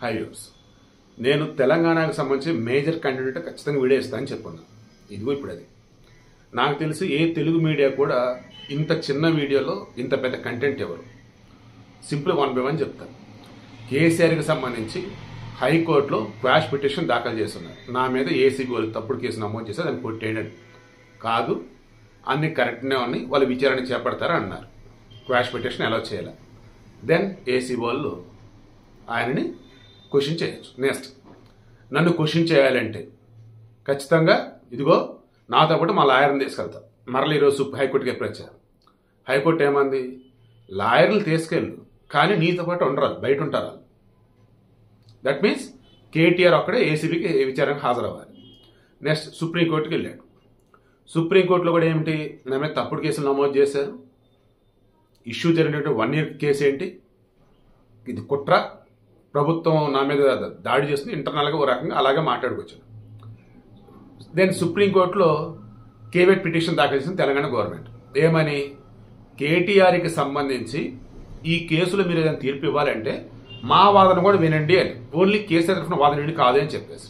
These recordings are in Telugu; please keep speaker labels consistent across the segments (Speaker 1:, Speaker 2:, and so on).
Speaker 1: హై వ్యూస్, నేను తెలంగాణకు సంబంధించి మేజర్ కంటెంట్ ఖచ్చితంగా వీడియో ఇస్తానని చెప్పుకున్నాను. ఇదిగో ఇప్పుడు అది నాకు తెలిసి ఏ తెలుగు మీడియా కూడా ఇంత చిన్న వీడియోలో ఇంత పెద్ద కంటెంట్ ఎవరు. సింపుల్ 1 by 1 చెప్తాను. కేసీఆర్కి సంబంధించి హైకోర్టులో క్వాష్ పిటిషన్ దాఖలు చేస్తున్నారు. నా మీద ఏసీబీ వాళ్ళు తప్పుడు కేసు నమోదు చేస్తే దాన్ని కొట్టేయడం కాదు, అన్ని కరెక్ట్నే ఉన్నాయి, వాళ్ళు విచారణ చేపడతారు అన్నారు. క్వాష్ పిటిషన్ ఎలా చేయాలి, దెన్ ఏసీబీ వాళ్ళు ఆయనని క్వశ్చన్ చేయొచ్చు. నెక్స్ట్ నన్ను క్వశ్చన్ చేయాలంటే ఖచ్చితంగా ఇదిగో నాతో పాటు మా లాయర్ని తీసుకెళ్తా. మరల ఈరోజు హైకోర్టుకి ఎప్పుడు వచ్చారు. హైకోర్టు ఏమంది, లాయర్లు తీసుకెళ్ళు కానీ నీతో పాటు ఉండరాదు, బయట ఉంటారు. దట్ మీన్స్ కేటీఆర్ ఒక్కడే ఏసీబీకి విచారణకు హాజరవ్వాలి. నెక్స్ట్ సుప్రీంకోర్టుకి వెళ్ళాడు. సుప్రీంకోర్టులో కూడా ఏమిటి, నా మీద తప్పుడు కేసులు నమోదు చేశారు. ఇష్యూ జరిగినటువంటి 1 year కేసు ఏంటి, ఇది కుట్ర, ప్రభుత్వం నా మీద దాడి చేస్తుంది, ఇంటర్నల్గా ఓ రకంగా అలాగే మాట్లాడుకొచ్చాను. దెన్ సుప్రీంకోర్టులో కేవేట్ పిటిషన్ దాఖలు చేసింది తెలంగాణ గవర్నమెంట్. ఏమని, కేటీఆర్కి సంబంధించి ఈ కేసులో మీరు ఏదైనా తీర్పు ఇవ్వాలంటే మా వాదన కూడా వినండి అని, ఓన్లీ కేసీఆర్ తరఫున వాదన వినండి కాదు అని చెప్పేసి.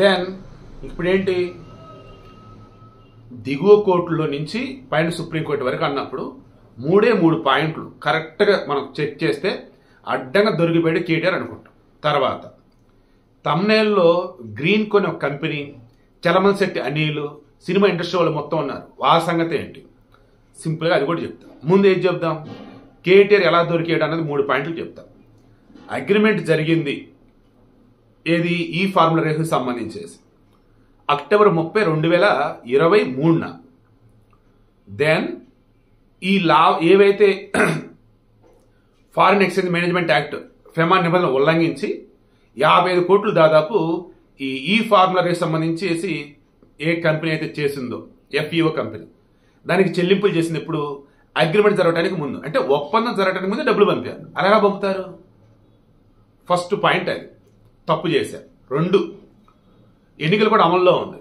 Speaker 1: దెన్ ఇప్పుడేంటి, దిగువ కోర్టులో నుంచి పైన సుప్రీంకోర్టు వరకు అన్నప్పుడు 3 పాయింట్లు కరెక్ట్గా మనం చెక్ చేస్తే అడ్డంగా దొరికిపోయాడు కేటీఆర్ అనుకుంటాం. తర్వాత తమ్నేల్లో గ్రీన్ కొని ఒక కంపెనీ, చలమన్ శెట్టి అనిల్, సినిమా ఇండస్ట్రీ వాళ్ళు మొత్తం ఉన్నారు. ఆ సంగతి ఏంటి, సింపుల్గా అది కూడా చెప్తాం. ముందు ఏం చెప్దాం, కేటీఆర్ ఎలా దొరికాడు అన్నది 3 పాయింట్లు చెప్తాం. అగ్రిమెంట్ జరిగింది ఏది, ఈ ఫార్ములా రేసుకు సంబంధించేసి అక్టోబర్ 30, 2023. దెన్ ఈ లా ఏవైతే ఫారిన్ మేనేజ్మెంట్ యాక్ట్ ఫెమా నిబంధనలు ఉల్లంఘించి 55 కోట్లు దాదాపు ఈ ఫార్ములా రేస్ సంబంధించేసి ఏ కంపెనీ అయితే చేసిందో ఎఫ్ఈఓ కంపెనీ దానికి చెల్లింపులు చేసింది ఇప్పుడు అగ్రిమెంట్ జరగడానికి ముందు, అంటే ఒప్పందం జరగడానికి ముందు డబ్బులు పంపారు. అలాగా పంపుతారు. ఫస్ట్ పాయింట్ అది తప్పు చేశారు. 2, ఎన్నికలు కూడా అమల్లో ఉంది.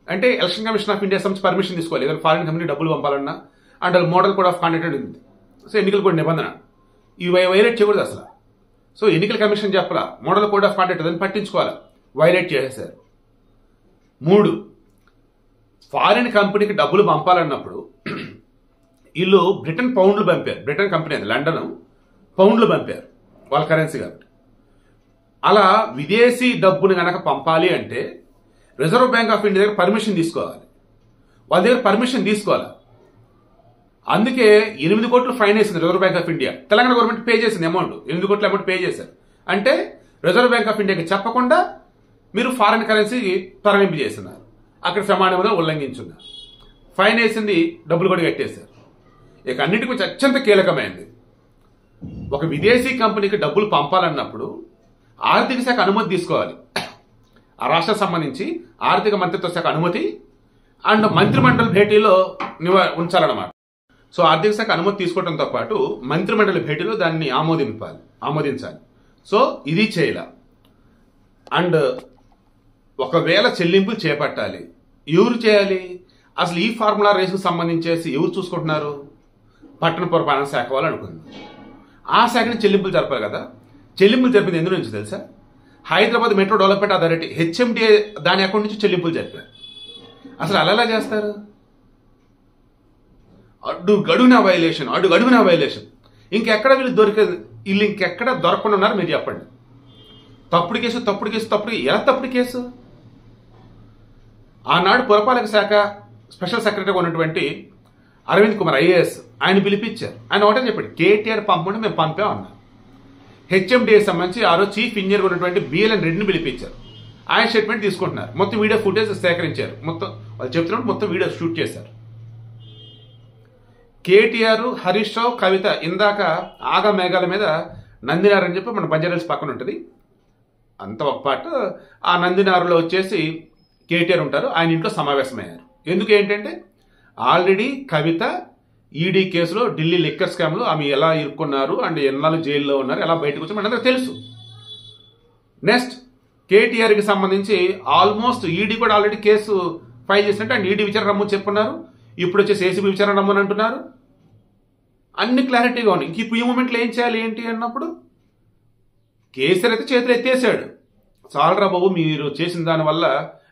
Speaker 1: అంటే ఎలక్షన్ కమిషన్ ఆఫ్ ఇండియా సంబంధించి పర్మిషన్ తీసుకోవాలి, ఏదైనా ఫారిన్ కంపెనీ డబ్బులు పంపాలన్నా, and model code of conduct ఉంది. సో ఎన్నికలు కూడా నిబంధన ఇవి వైలేట్ చేయకూడదు అసలు. సో ఎన్నికల కమిషన్ చెప్పాలా, మోడల్ కోడ్ ఆఫ్ కాండక్ట్ దాన్ని పట్టించుకోవాలా, వైలేట్ చేసేసారు. 3, ఫారిన్ కంపెనీకి డబ్బులు పంపాలన్నప్పుడు వీళ్ళు బ్రిటన్ పౌండ్లు పంపారు. బ్రిటన్ కంపెనీ అది, లండన్ పౌండ్లు పంపారు వాళ్ళ కరెన్సీ కాబట్టి. అలా విదేశీ డబ్బుని కనుక పంపాలి అంటే రిజర్వ్ బ్యాంక్ ఆఫ్ ఇండియా దగ్గర పర్మిషన్ తీసుకోవాలి. వాళ్ళ దగ్గర పర్మిషన్ తీసుకోవాలి. అందుకే 8 కోట్లు ఫైన్ వేసింది reserve bank of India. Telangana government pay చేసింది అమౌంట్, 8 కోట్ల అమౌంట్ పే చేశారు. అంటే రిజర్వ్ బ్యాంక్ ఆఫ్ ఇండియాకి చెప్పకుండా మీరు ఫారిన్ కరెన్సీ తరలింపు చేస్తున్నారు, అక్కడ ప్రమాణం ఉల్లంఘించున్నారు. ఫైన్ వేసింది, డబ్బులు కూడా కట్టేశారు. ఇక అన్నిటికీ కొంచెం అత్యంత కీలకమైనది, ఒక విదేశీ కంపెనీకి డబ్బులు పంపాలన్నప్పుడు ఆర్థిక శాఖ అనుమతి తీసుకోవాలి. ఆ రాష్ట్రం సంబంధించి ఆర్థిక మంత్రిత్వ శాఖ అనుమతి అండ్ మంత్రిమండలి భేటీలో ఉంచాలన్నమాట. సో ఆర్థిక శాఖ అనుమతి తీసుకోవడంతో పాటు మంత్రిమండలి భేటీలో దాన్ని ఆమోదించాలి. సో ఇది చేయాల. అండ్ ఒకవేళ చెల్లింపులు చేపట్టాలి, ఎవరు చేయాలి, అసలు ఈ ఫార్ములా రేసుకు సంబంధించేసి ఎవరు చూసుకుంటున్నారు, పట్టణ పురపాలన శాఖ వాళ్ళు అనుకుంది. ఆ శాఖని చెల్లింపులు జరపాలి కదా. చెల్లింపులు జరిపింది ఎందుకు నుంచి తెలుసా, Hyderabad metro development authority HMDA దాని అకౌంట్ నుంచి చెల్లింపులు జరిపారు. అసలు అలా ఎలా చేస్తారు, అడుగడుగునా వైలేషన్. ఇంకెక్కడ వీళ్ళు ఇంకెక్కడ దొరకకుండా ఉన్నారు మీరు చెప్పండి. తప్పుడు కేసు. ఎలా తప్పుడు కేసు? ఆనాడు పురపాలక శాఖ స్పెషల్ సెక్రటరీగా ఉన్నటువంటి అరవింద్ కుమార్ ఐఏఎస్ ఆయన పిలిపించారు. ఆయన ఒకటే చెప్పాడు, కేటీఆర్ పంపండి, మేము పంపామన్నారు. హెచ్ఎండిఏ సంబంధించి ఆ రోజు చీఫ్ ఇంజనీర్ ఉన్నటువంటి బిఎల్ఎన్ రెడ్డిని పిలిపించారు. ఆయన స్టేట్మెంట్ తీసుకుంటున్నారు. మొత్తం వీడియో ఫుటేజ్ సేకరించారు. మొత్తం వాళ్ళు చెప్తున్నప్పుడు మొత్తం వీడియో షూట్ చేశారు. కేటీఆర్, హరీష్ రావు, కవిత ఇందాక ఆగా మేఘాల మీద నందినార్ అని చెప్పి మన బంజారాహిల్స్ పక్కన ఉంటుంది, అంత ఒక పాట. ఆ నందినారులో వచ్చేసి కేటీఆర్ ఉంటారు, ఆయన ఇంట్లో సమావేశమయ్యారు. ఎందుకు ఏంటంటే ఆల్రెడీ కవిత ఈడీ కేసులో ఢిల్లీ లిక్కర్ స్కామ్లో ఆమె ఎలా ఇరుక్కున్నారు అండ్ ఎన్నాళ్ళు జైల్లో ఉన్నారు, ఎలా బయటకు వచ్చి మనందరూ తెలుసు. నెక్స్ట్ కేటీఆర్కి సంబంధించి ఆల్మోస్ట్ ఈడీ కూడా ఆల్రెడీ కేసు ఫైల్ చేసినట్టు అండ్ ఈడీ విచారణ రమ్మని చెప్పుకున్నారు. ఇప్పుడు వచ్చేసి ఏసీబీ విచారణ రమ్మని అంటున్నారు. అన్ని క్లారిటీగా ఉన్నాయి. ఇంక ఇప్పుడు ఈ మూమెంట్లో ఏం చేయాలి ఏంటి అన్నప్పుడు కేసీఆర్ అయితే చేతులు ఎత్తేసాడు, చాలరా బాబు మీరు చేసిన దానివల్ల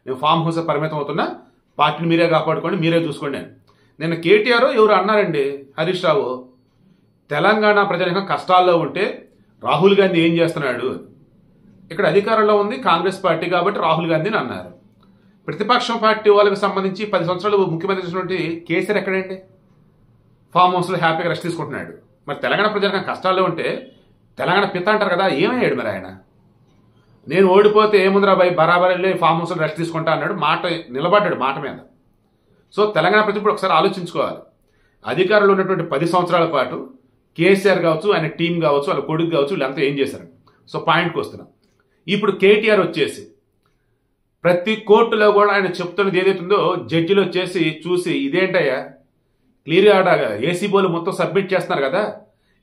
Speaker 1: నేను ఫామ్ హౌస్ పరిమితం అవుతున్నా, పార్టీని మీరే కాపాడుకోండి, మీరే చూసుకోండి అని. నేను కేటీఆర్ ఎవరు అన్నారండి, హరీష్ రావు, తెలంగాణ ప్రజానికం కష్టాల్లో ఉంటే రాహుల్ గాంధీ ఏం చేస్తున్నాడు, ఇక్కడ అధికారంలో ఉంది కాంగ్రెస్ పార్టీ కాబట్టి రాహుల్ గాంధీని అన్నారు. ప్రతిపక్షం పార్టీ వాళ్ళకి సంబంధించి 10 సంవత్సరాలు ముఖ్యమంత్రి చేసినటువంటి కేసీఆర్ ఎక్కడండి, ఫామ్ హౌస్లో హ్యాపీగా రెస్ట్ తీసుకుంటున్నాడు. మరి తెలంగాణ ప్రజానికం కష్టాల్లో ఉంటే తెలంగాణ పిత్త అంటారు కదా, ఏమయ్యాడు మరి ఆయన? నేను ఓడిపోతే ఏముందిరా బాయ్, బరాబర్ వెళ్ళి ఫామ్ హౌస్లో రెస్ట్ తీసుకుంటా అన్నాడు, మాట నిలబడ్డాడు మాట మీద. సో తెలంగాణ ప్రజలు ఇప్పుడు ఒకసారి ఆలోచించుకోవాలి. అధికారంలో ఉన్నటువంటి 10 సంవత్సరాల పాటు కేసీఆర్ కావచ్చు, ఆయన టీం కావచ్చు, వాళ్ళ కొడుకు కావచ్చు, వీళ్ళంతా ఏం చేశారు. సో పాయింట్కి వస్తున్నాం. ఇప్పుడు కేటీఆర్ వచ్చేసి ప్రతి కోర్టులో కూడా ఆయన చెప్తున్నది ఏదైతుందో జడ్జిలు వచ్చేసి చూసి ఇదేంటయ్యా క్లియర్గా ఆడాగా ఏసీబోలు మొత్తం సబ్మిట్ చేస్తున్నారు కదా,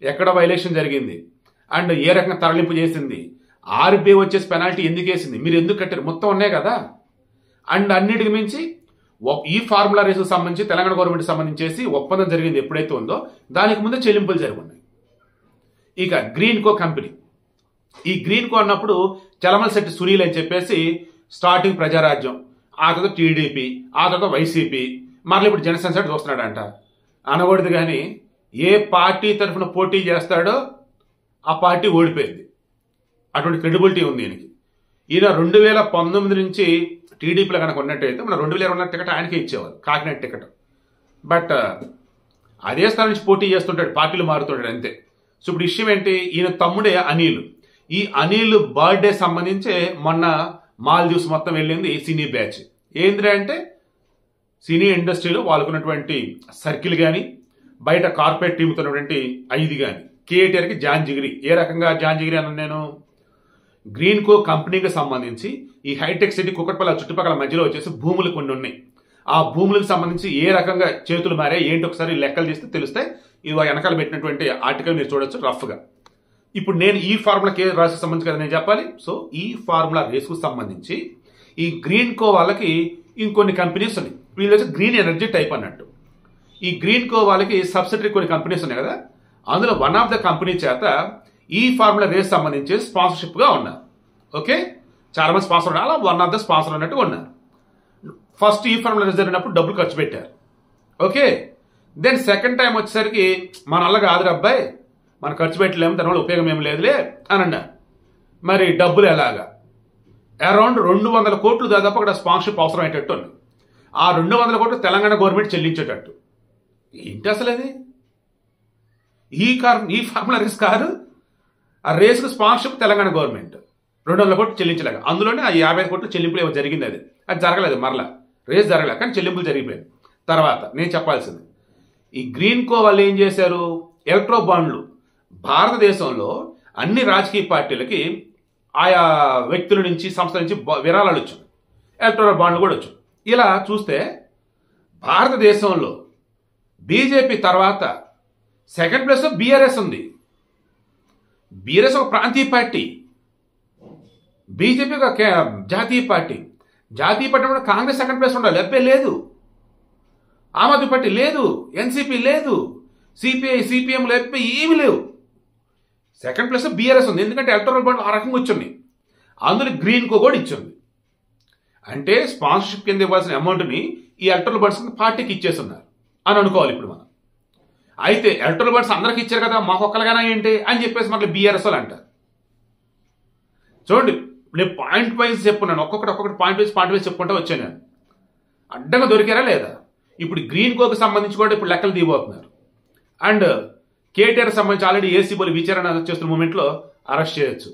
Speaker 1: ఎక్కడ వైలేషన్ జరిగింది అండ్ ఏ రకంగా తరలింపు చేసింది, ఆర్బీఐ వచ్చేసి పెనాల్టీ ఎందుకు వేసింది, మీరు ఎందుకు కట్టారు, మొత్తం ఉన్నాయి కదా. అండ్ అన్నిటికి మించి ఈ ఫార్ములా రేసుకు సంబంధించి తెలంగాణ గవర్నమెంట్ సంబంధించేసి ఒప్పందం జరిగింది ఎప్పుడైతే ఉందో దానికి ముందే చెల్లింపులు జరుగున్నాయి. ఇక గ్రీన్ కో కంపెనీ, ఈ గ్రీన్ కో అన్నప్పుడు చలమలశెట్టి సునీల్ అని చెప్పేసి స్టార్టింగ్ ప్రజారాజ్యం, ఆ తర్వాత టీడీపీ, ఆ తర్వాత వైసీపీ, మరలా ఇప్పుడు జనసేన సైడ్ చూస్తున్నాడంట. అనకూడదు కానీ ఏ పార్టీ తరఫున పోటీ చేస్తాడో ఆ పార్టీ ఓడిపోయింది, అటువంటి క్రెడిబిలిటీ ఉంది ఈయనకి. ఈయన 2019 నుంచి టీడీపీలో కనుక ఉన్నట్టయితే మన 2020 టికెట్ ఆయనకే ఇచ్చేవారు, కాకినాడ టికెట్. బట్ అదే స్థానం నుంచి పోటీ చేస్తుంటాడు, పార్టీలు మారుతుంటాడు అంతే. సో ఇప్పుడు విషయం ఏంటి, ఈయన తమ్ముడే అనిల్. ఈ అనిల్ బర్త్డే సంబంధించే మొన్న మాల్దీవ్స్ మొత్తం వెళ్ళింది సినీ బ్యాచ్. ఏంద్రా అంటే సినీ ఇండస్ట్రీలో వాళ్ళకున్నటువంటి సర్కిల్ కానీ బయట కార్పొరేట్ టీంతో ఉన్నటువంటి 5 కానీ కేటీఆర్కి జాన్ జిగిరి. ఏ రకంగా జాన్ జిగిరి అన్న నేను, గ్రీన్ కో కంపెనీకి సంబంధించి ఈ హైటెక్ సిటీ కుకట్పల్లి చుట్టుపక్కల మధ్యలో వచ్చేసి భూములు కొన్ని ఉన్నాయి. ఆ భూములకు సంబంధించి ఏ రకంగా చేతులు మారే ఏంటి ఒకసారి లెక్కలు తీస్తే తెలుస్తాయి. ఇది వెనకాల పెట్టినటువంటి ఆర్టికల్ మీరు చూడొచ్చు రఫ్గా. ఇప్పుడు నేను ఈ ఫార్ములా కే రాసుకు సంబంధించి కదా నేను చెప్పాలి. సో ఈ ఫార్ములా రేసుకు సంబంధించి ఈ గ్రీన్ కో వాళ్ళకి ఇంకొన్ని కంపెనీస్ ఉన్నాయి, వీళ్ళు వచ్చి గ్రీన్ ఎనర్జీ టైప్ అన్నట్టు. ఈ గ్రీన్ కో వాళ్ళకి సబ్సిడరీ కొన్ని కంపెనీస్ ఉన్నాయి కదా, అందులో వన్ ఆఫ్ ద కంపెనీ చేత ఈ ఫార్ములా రేస్ సంబంధించి స్పాన్సర్షిప్ గా ఉన్నారు. ఓకే, చాలా మంది స్పాన్సర్ ఉన్నారు, అలా వన్ ఆఫ్ ద స్పాన్సర్ అన్నట్టు ఉన్నారు. ఫస్ట్ ఈ ఫార్ములా రేస్ జరిగినప్పుడు డబ్బులు ఖర్చు పెట్టారు. ఓకే, దెన్ సెకండ్ టైం వచ్చేసరికి మన వల్ల కాదు అబ్బాయి, మనం ఖర్చు పెట్టలేము, దానివల్ల ఉపయోగం ఏమి లేదులే అని అన్నారు. మరి డబ్బులు ఎలాగా, అరౌండ్ 200 కోట్లు దాదాపు అక్కడ స్పాన్సర్షిప్ అవసరం అయ్యేటట్టు ఉంది. ఆ 200 కోట్లు తెలంగాణ గవర్నమెంట్ చెల్లించేటట్టు. ఏంటి అసలు అది, ఈ ఫార్ములా రేస్ కాదు, ఆ రేసుకు స్పాన్సర్షిప్ తెలంగాణ గవర్నమెంట్ 200 కోట్లు చెల్లించలేక, అందులోనే ఆ 55 కోట్లు చెల్లింపులు ఏమో జరిగింది. అది జరగలేదు, మరలా రేస్ జరగలేదు, కానీ చెల్లింపులు జరిగిపోయాయి. తర్వాత నేను చెప్పాల్సింది, ఈ గ్రీన్ కో వాళ్ళు ఏం చేశారు, ఎలక్ట్రో బాండ్లు భారతదేశంలో అన్ని రాజకీయ పార్టీలకి ఆయా వ్యక్తుల నుంచి సంస్థల నుంచి విరాళాలు వచ్చు, ఎలక్ట్రో బాండ్లు కూడా వచ్చు. ఇలా చూస్తే భారతదేశంలో బీజేపీ తర్వాత సెకండ్ ప్లేస్ లో బీఆర్ఎస్ ఉంది. బీఆర్ఎస్ ఒక ప్రాంతీయ పార్టీ, బీజేపీ ఒక జాతీయ పార్టీ. జాతీయ పార్టీ కూడా కాంగ్రెస్ సెకండ్ ప్లేస్ ఉండాలి, ఎబ్బే లేదు. ఆమ్ ఆద్మీ పార్టీ లేదు, ఎన్సీపీ లేదు, సిపిఐ సిపిఎం లేకపోతే ఏమి లేవు. సెకండ్ ప్లేస్ బీఆర్ఎస్ ఉంది, ఎందుకంటే ఎలక్టోరల్ బాండ్ ఆ రకంగా వచ్చింది. అందులో గ్రీన్ కో కూడా ఇచ్చింది. అంటే స్పాన్సర్షిప్ కింద ఇవ్వాల్సిన అమౌంట్ని ఈ ఎలక్టోరల్ బాండ్స్ పార్టీకి ఇచ్చేస్తున్నారు అని అనుకోవాలి ఇప్పుడు మనం. అయితే ఎలక్టోరల్ బాండ్స్ అందరికి ఇచ్చారు కదా, మాకు ఒక్కరిగానే ఏంటి అని చెప్పేసి మళ్ళీ బీఆర్ఎస్ వాళ్ళు అంటారు. చూడండి, నేను పాయింట్ వైజ్ చెప్పున్నాను, ఒక్కొక్కటి పాయింట్ వైజ్ చెప్పుకుంటూ వచ్చాను నేను. అడ్డంగా దొరికారా లేదా, ఇప్పుడు గ్రీన్ కోకి సంబంధించి కూడా ఇప్పుడు లెక్కలు దిగిపోతున్నారు. అండ్ కేటీఆర్ సంబంధించి ఆల్రెడీ ఏసీబీలు విచారణ చేస్తున్న మూమెంట్లో అరెస్ట్ చేయొచ్చు.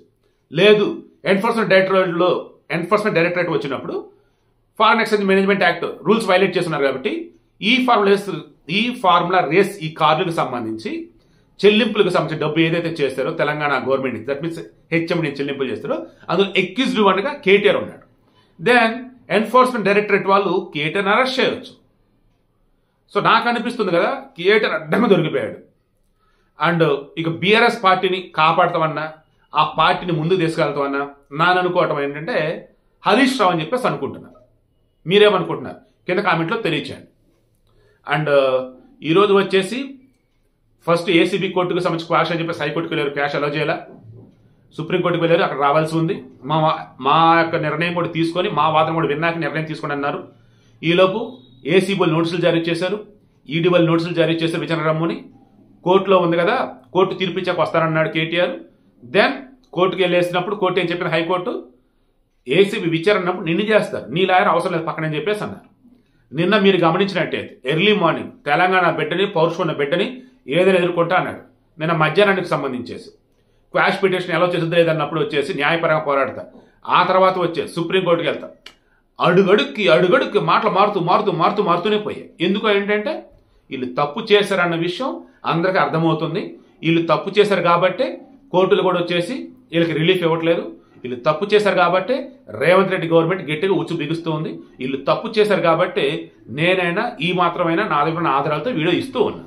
Speaker 1: లేదు, ఎన్ఫోర్స్మెంట్ డైరెక్టరేట్ వచ్చినప్పుడు foreign exchange management act rules violate చేస్తున్నారు కాబట్టి ఈ ఫార్ములా రేస్ ఈ కార్డులకు సంబంధించి చెల్లింపులకు సంబంధించి డబ్బు ఏదైతే చేస్తారో Telangana government, that means HMD చెల్లింపులు చేస్తారో అందులో ఎక్యూజ్డ్ వన్గా కేటీఆర్ ఉన్నాడు. దెన్ ఎన్ఫోర్స్మెంట్ డైరెక్టరేట్ వాళ్ళు కేటీఆర్ని అరెస్ట్ చేయవచ్చు. సో నాకు అనిపిస్తుంది కదా, కేటీఆర్ అడ్డంగా దొరికిపోయాడు. అండ్ ఇక బీఆర్ఎస్ పార్టీని కాపాడుతామన్నా, ఆ పార్టీని ముందుకు తీసుకెళ్తామన్నా నాని అనుకోవటం ఏంటంటే హరీష్ రావు అని చెప్పేసి అనుకుంటున్నారు. మీరేమనుకుంటున్నారు కింద కామెంట్లో తెలియచేయండి. అండ్ ఈరోజు వచ్చేసి ఫస్ట్ ఏసీబీ కోర్టుకు సంబంధించి క్వాష్ అని చెప్పేసి హైకోర్టుకు వెళ్ళారు, క్యాష్ అలో చేయాల. సుప్రీంకోర్టుకు వెళ్ళారు, అక్కడ రావాల్సి ఉంది. మా యొక్క నిర్ణయం కూడా తీసుకొని మా వాదన కూడా విన్నాక నిర్ణయం తీసుకుని అన్నారు. ఈలోపు ఏసీబీ నోటీసులు జారీ చేశారు, ఈడీ వాళ్ళు నోటీసులు జారీ చేశారు. విచారణ రమ్మని కోర్టులో ఉంది కదా, కోర్టు తీర్పు ఇచ్చాక వస్తానన్నాడు కేటీఆర్. దెన్ కోర్టుకు వెళ్ళేసినప్పుడు కోర్టు ఏం చెప్పిన, హైకోర్టు ఏసీబీ విచారణప్పుడు నిన్ను చేస్తారు, నీ లాయర్ అవసరం లేదు పక్కన అని చెప్పేసి అన్నారు. నిన్న మీరు గమనించినట్టయితే ఎర్లీ మార్నింగ్ తెలంగాణ బిడ్డని, పౌరుషం ఉన్న బిడ్డని ఏదైనా ఎదుర్కొంటా అన్నాడు. నిన్న మధ్యాహ్నానికి సంబంధించేసి క్వాష్ పిటిషన్ ఎలా చేసిందో లేదన్నప్పుడు వచ్చేసి న్యాయపరంగా పోరాడతా, ఆ తర్వాత వచ్చేసి సుప్రీంకోర్టుకి వెళ్తా. అడుగడుక్కి మాటలు మారుతూనే పోయాయి. ఎందుకు ఏంటంటే వీళ్ళు తప్పు చేశారన్న విషయం అందరికీ అర్థమవుతుంది. వీళ్ళు తప్పు చేశారు కాబట్టి కోర్టులు కూడా వచ్చేసి వీళ్ళకి రిలీఫ్ ఇవ్వట్లేదు. వీళ్ళు తప్పు చేశారు కాబట్టి రేవంత్ రెడ్డి గవర్నమెంట్ గట్టిగా ఉచ్చు బిగుస్తుంది. వీళ్ళు తప్పు చేశారు కాబట్టి నేనైనా ఈ మాత్రమైనా నా దగ్గర ఆధారాలతో వీడియో ఇస్తూ ఉన్నా.